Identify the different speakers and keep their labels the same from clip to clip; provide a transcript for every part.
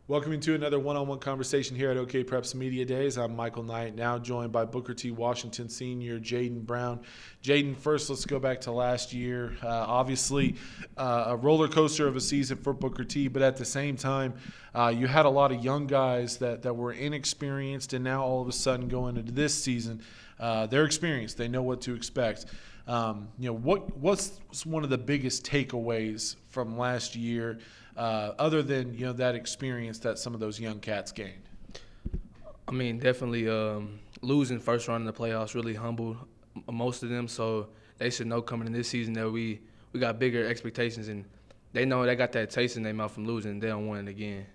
Speaker 1: Welcome to another one-on-one conversation here at OKPreps Media Days. I'm Michael Knight, now joined by Booker T. Washington senior Jaden Brown. Jaden, first let's go back to last year. Obviously, a roller coaster of a season for Booker T, but at the same time, you had a lot of young guys that were inexperienced, and now all of a sudden going into this season, they're experienced. They know what to expect. What's one of the biggest takeaways from last year, other than that experience that some of those young cats gained?
Speaker 2: I mean, definitely losing first round in the playoffs really humbled most of them. So they should know coming in this season that we got bigger expectations, and they know they got that taste in their mouth from losing. They don't want it again.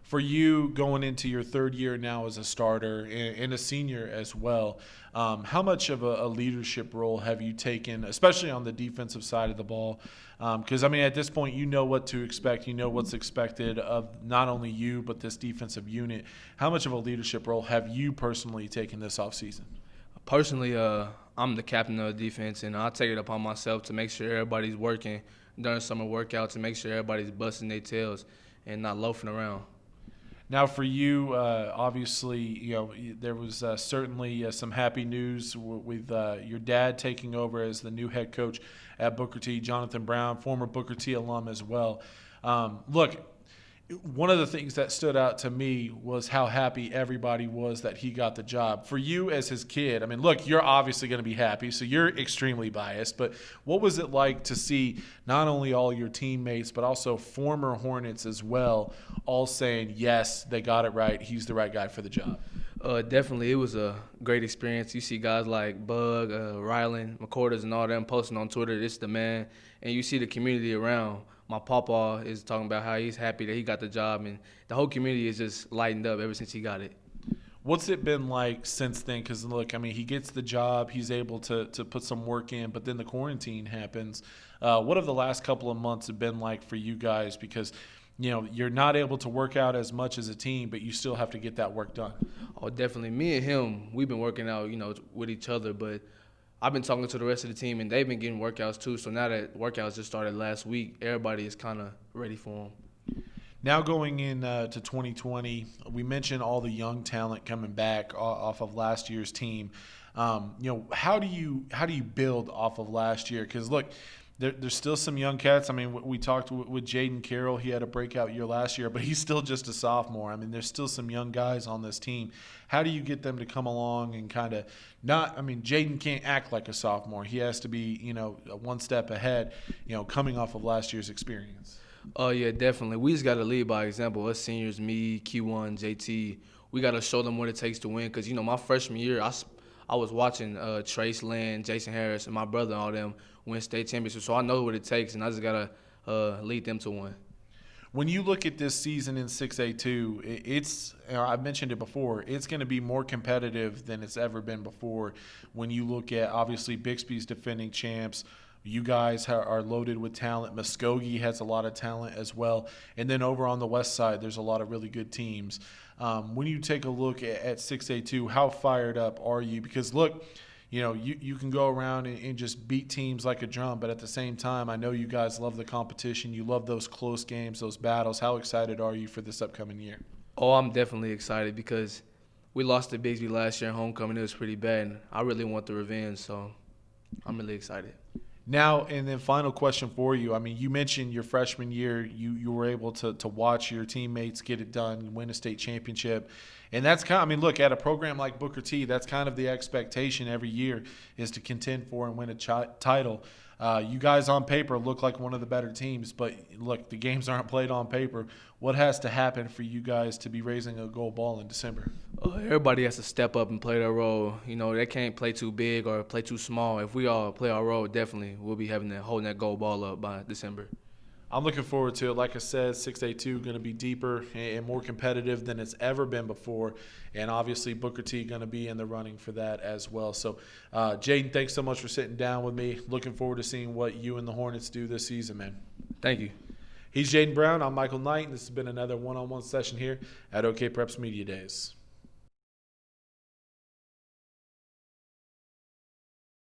Speaker 1: For you going into your third year now as a starter and a senior as well, how much of a leadership role have you taken, especially on the defensive side of the ball? Because, at this point, you know what to expect. You know what's expected of not only you but this defensive unit. How much of a leadership role have you personally taken this offseason?
Speaker 2: Personally, I'm the captain of the defense, and I take it upon myself to make sure everybody's working during summer workouts, to make sure everybody's busting their tails and not loafing around.
Speaker 1: Now, for you, obviously, there was certainly some happy news with your dad taking over as the new head coach at Booker T, Jaden Brown, former Booker T alum as well. Look, one of the things that stood out to me was how happy everybody was that he got the job. For you as his kid, look, you're obviously going to be happy, so you're extremely biased. But what was it like to see not only all your teammates but also former Hornets as well all saying, yes, they got it right, he's the right guy for the job?
Speaker 2: Definitely, it was a great experience. You see guys like Bug, Rylan, McCorders, and all them posting on Twitter, "This the man," and you see the community around. My papa is talking about how he's happy that he got the job, and the whole community is just lightened up ever since he got it.
Speaker 1: What's it been like since then? Because, look, he gets the job. He's able to put some work in, but then the quarantine happens. What have the last couple of months have been like for you guys? Because, you're not able to work out as much as a team, but you still have to get that work done.
Speaker 2: Oh, definitely. Me and him, we've been working out, with each other, but I've been talking to the rest of the team, and they've been getting workouts too. So now that workouts just started last week, everybody is kind of ready for them.
Speaker 1: Now going into 2020, we mentioned all the young talent coming back off of last year's team. How do you build off of last year? Because look, there's still some young cats. We talked with Jaden Carroll. He had a breakout year last year, but he's still just a sophomore. There's still some young guys on this team. How do you get them to come along and kind of not – Jaden can't act like a sophomore. He has to be, one step ahead, coming off of last year's experience.
Speaker 2: Oh, yeah, definitely. We just got to lead by example. Us seniors, me, Q1, JT, we got to show them what it takes to win. Because, my freshman year, I was watching Trace Land, Jason Harris, and my brother and all them win state championships. So I know what it takes, and I just got to lead them to win.
Speaker 1: When you look at this season in 6A2, it's I've mentioned it before, it's going to be more competitive than it's ever been before. When you look at, obviously, Bixby's defending champs, you guys are loaded with talent. Muskogee has a lot of talent as well. And then over on the west side, there's a lot of really good teams. When you take a look at 6A2, how fired up are you? Because, look, you can go around and just beat teams like a drum, but at the same time, I know you guys love the competition. You love those close games, those battles. How excited are you for this upcoming year?
Speaker 2: Oh, I'm definitely excited because we lost to Bixby last year in homecoming. It was pretty bad, and I really want the revenge, so I'm really excited.
Speaker 1: Now, and then final question for you. You mentioned your freshman year, you were able to watch your teammates get it done, win a state championship. And that's look, at a program like Booker T, that's kind of the expectation every year is to contend for and win a title. You guys on paper look like one of the better teams, but look, the games aren't played on paper. What has to happen for you guys to be raising a gold ball in December?
Speaker 2: Everybody has to step up and play their role. They can't play too big or play too small. If we all play our role, definitely we'll be holding that gold ball up by December.
Speaker 1: I'm looking forward to it. Like I said, 6A2 going to be deeper and more competitive than it's ever been before. And obviously Booker T going to be in the running for that as well. So, Jaden, thanks so much for sitting down with me. Looking forward to seeing what you and the Hornets do this season, man.
Speaker 2: Thank you.
Speaker 1: He's Jaden Brown. I'm Michael Knight, and this has been another one-on-one session here at OKPreps Media Days.